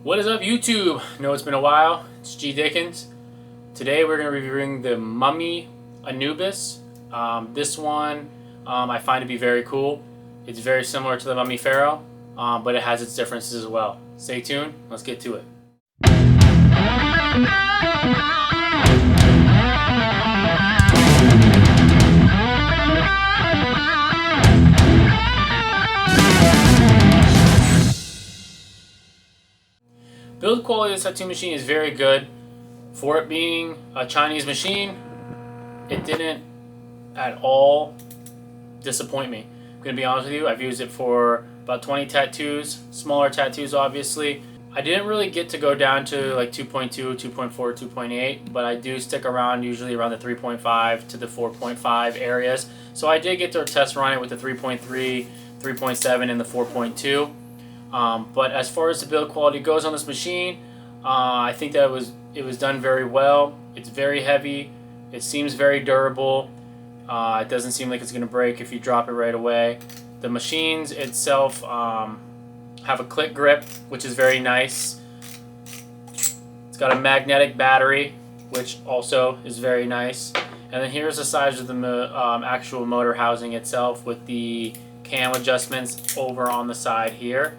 What is up, YouTube? Know it's been a while. It's G Dickens. Today we're going to be reviewing the Mummy Anubis. This one I find to be very cool. It's very similar to the Mummy Pharaoh, but it has its differences as well. Stay tuned. Let's get to it. Build quality of this tattoo machine is very good. For it being a Chinese machine, it didn't at all disappoint me. I'm going to be honest with you, I've used it for about 20 tattoos, smaller tattoos obviously. I didn't really get to go down to like 2.2, 2.4, 2.8, but I do stick around usually around the 3.5 to the 4.5 areas. So I did get to test run it with the 3.3, 3.7, and the 4.2. But as far as the build quality goes on this machine, I think that it was done very well. It's very heavy. It seems very durable. It doesn't seem like it's going to break if you drop it right away. The machines itself have a click grip, which is very nice. It's got a magnetic battery, which also is very nice. And then here's the size of the actual motor housing itself with the cam adjustments over on the side here.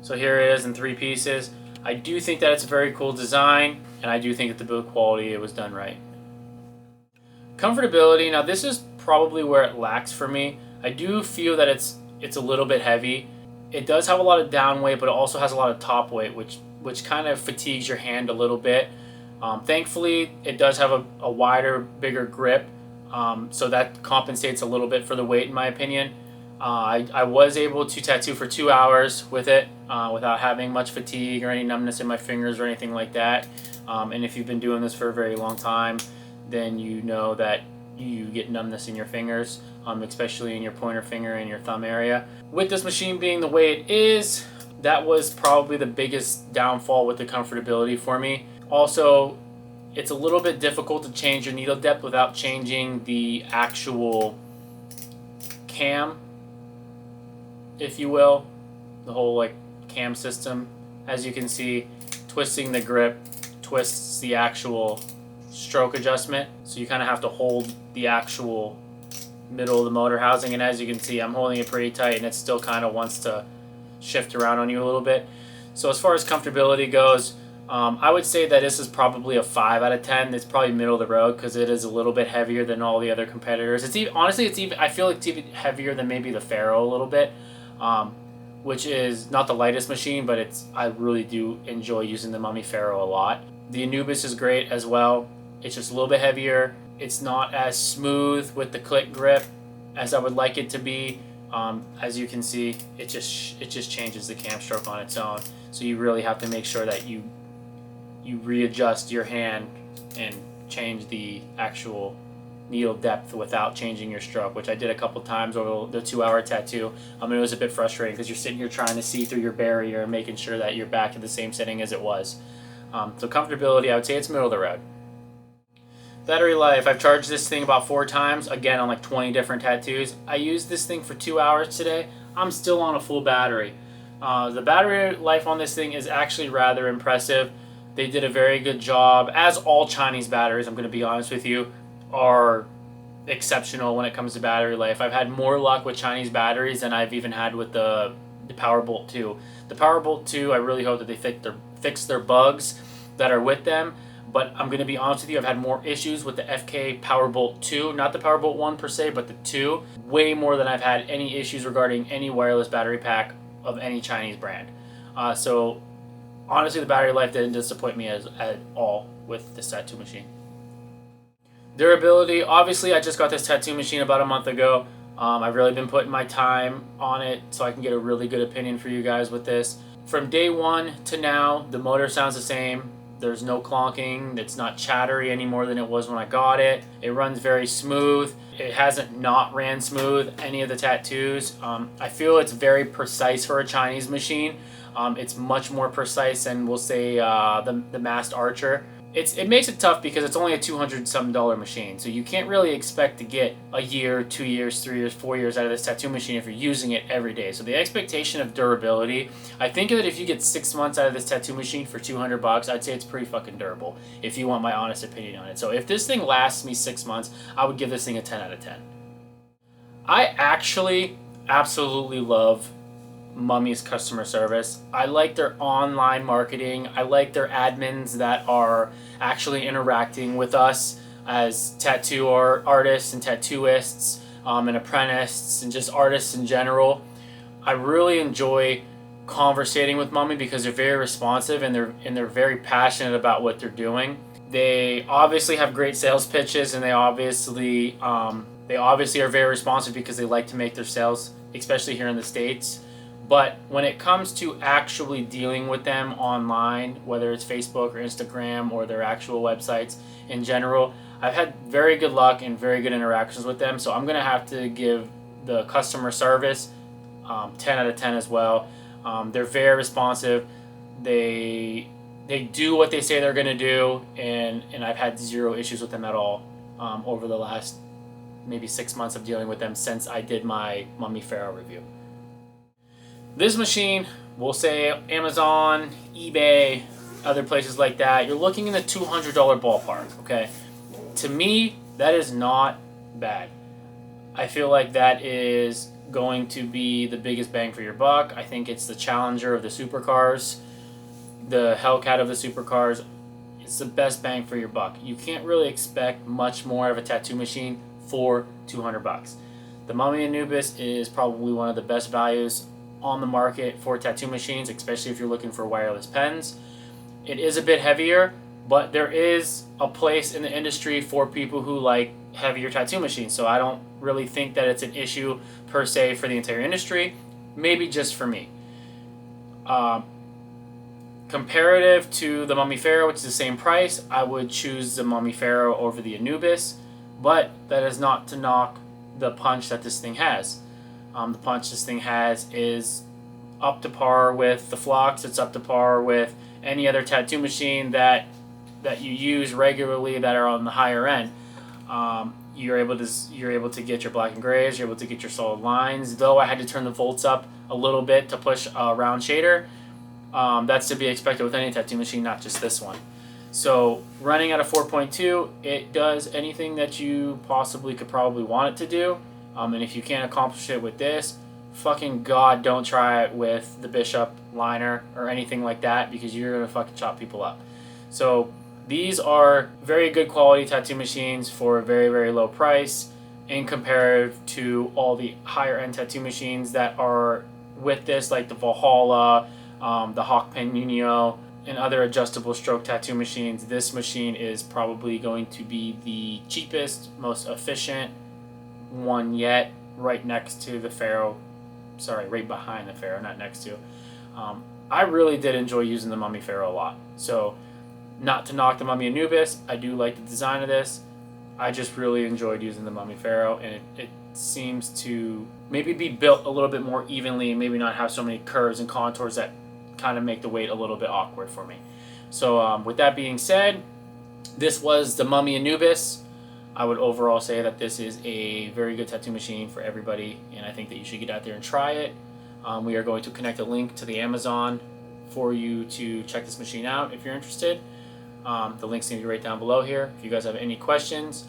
So here it is in 3 pieces. I do think that it's a very cool design, and I do think that the build quality, it was done right. Comfortability, now this is probably where it lacks for me. I do feel that it's a little bit heavy. It does have a lot of down weight, but it also has a lot of top weight, which kind of fatigues your hand a little bit. Thankfully, it does have a wider, bigger grip, so that compensates a little bit for the weight in my opinion. I was able to tattoo for 2 hours with it without having much fatigue or any numbness in my fingers or anything like that. And if you've been doing this for a very long time, then you know that you get numbness in your fingers, especially in your pointer finger and your thumb area. With this machine being the way it is, that was probably the biggest downfall with the comfortability for me. Also, it's a little bit difficult to change your needle depth without changing the actual cam, if you will, the whole like cam system. As you can see, twisting the grip twists the actual stroke adjustment, so you kind of have to hold the actual middle of the motor housing, and as you can see, I'm holding it pretty tight and it still kind of wants to shift around on you a little bit. So as far as comfortability goes, I would say that this is probably a 5 out of 10. It's probably middle of the road because it is a little bit heavier than all the other competitors. It's even, honestly, I feel like it's even heavier than maybe the Pharaoh a little bit. Which is not the lightest machine, but I really do enjoy using the Mummy Pharaoh a lot. The Anubis is great as well. It's just a little bit heavier. It's not as smooth with the click grip as I would like it to be. As you can see, it just changes the cam stroke on its own. So you really have to make sure that you readjust your hand and change the actual needle depth without changing your stroke, which I did a couple times over the 2-hour tattoo. It was a bit frustrating because you're sitting here trying to see through your barrier and making sure that you're back in the same setting as it was. So comfortability, I would say it's middle of the road. Battery life, I've charged this thing about 4 times, again on like 20 different tattoos. I used this thing for 2 hours today. I'm still on a full battery. The battery life on this thing is actually rather impressive. They did a very good job, as all Chinese batteries, I'm going to be honest with you, are exceptional when it comes to battery life. I've had more luck with Chinese batteries than I've even had with the Powerbolt 2. The Powerbolt 2, I really hope that they fix their bugs that are with them, but I'm going to be honest with you, I've had more issues with the FK Powerbolt 2, not the Powerbolt 1 per se, but the 2, way more than I've had any issues regarding any wireless battery pack of any Chinese brand. So honestly, the battery life didn't disappoint me at all with this tattoo machine. Durability, obviously I just got this tattoo machine about a month ago. I've really been putting my time on it so I can get a really good opinion for you guys with this. From day one to now, the motor sounds the same. There's no clonking. It's not chattery any more than it was when I got it. It runs very smooth. It hasn't not ran smooth any of the tattoos. I feel it's very precise for a Chinese machine. It's much more precise than, we'll say, the Masked Archer. it makes it tough because it's only a $200 machine, so you can't really expect to get a year, 2 years, 3 years, 4 years out of this tattoo machine if you're using it every day. So the expectation of durability, I think that if you get 6 months out of this tattoo machine for $200, I'd say it's pretty fucking durable. If you want my honest opinion on it, so if this thing lasts me 6 months, I would give this thing a 10 out of 10. I actually absolutely love Mummy's customer service. I like their online marketing. I like their admins that are actually interacting with us as tattoo artists and tattooists, and apprentices and just artists in general. I really enjoy conversating with Mummy because they're very responsive and they're very passionate about what they're doing. They obviously have great sales pitches, and they obviously are very responsive because they like to make their sales, especially here in the States. But when it comes to actually dealing with them online, whether it's Facebook or Instagram or their actual websites in general, I've had very good luck and very good interactions with them. So I'm going to have to give the customer service 10 out of 10 as well. They're very responsive. They do what they say they're going to do, and I've had zero issues with them at all over the last maybe 6 months of dealing with them since I did my Mummy Pharaoh review. This machine, we'll say Amazon, eBay, other places like that, you're looking in the $200 ballpark, okay? To me, that is not bad. I feel like that is going to be the biggest bang for your buck. I think it's the challenger of the supercars, the Hellcat of the supercars. It's the best bang for your buck. You can't really expect much more out of a tattoo machine for $200. The Mummy Anubis is probably one of the best values on the market for tattoo machines, especially if you're looking for wireless pens. It is a bit heavier, but there is a place in the industry for people who like heavier tattoo machines, so I don't really think that it's an issue per se for the entire industry, maybe just for me. Comparative to the Mummy Pharaoh, which is the same price, I would choose the Mummy Pharaoh over the Anubis, but that is not to knock the punch that this thing has. The punch this thing has is up to par with the Flux. It's up to par with any other tattoo machine that you use regularly that are on the higher end. You're able to get your black and grays. You're able to get your solid lines. Though I had to turn the volts up a little bit to push a round shader. That's to be expected with any tattoo machine, not just this one. So running at a 4.2, it does anything that you possibly could probably want it to do. And if you can't accomplish it with this, fucking God, don't try it with the Bishop liner or anything like that, because you're going to fucking chop people up. So these are very good quality tattoo machines for a very, very low price in comparative to all the higher end tattoo machines that are with this, like the Valhalla, the Hawk Pen Nuno, and other adjustable stroke tattoo machines. This machine is probably going to be the cheapest, most efficient one yet, right next to the Pharaoh. Sorry, right behind the Pharaoh, not next to. I really did enjoy using the Mummy Pharaoh a lot. So, not to knock the Mummy Anubis, I do like the design of this. I just really enjoyed using the Mummy Pharaoh, and it seems to maybe be built a little bit more evenly and maybe not have so many curves and contours that kind of make the weight a little bit awkward for me. So with that being said, this was the Mummy Anubis. I would overall say that this is a very good tattoo machine for everybody, and I think that you should get out there and try it. We are going to connect a link to the Amazon for you to check this machine out if you're interested. The link's going to be right down below here. If you guys have any questions,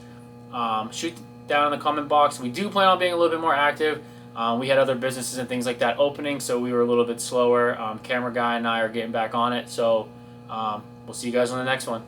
shoot down in the comment box. We do plan on being a little bit more active. We had other businesses and things like that opening, so we were a little bit slower. Camera guy and I are getting back on it, so we'll see you guys on the next one.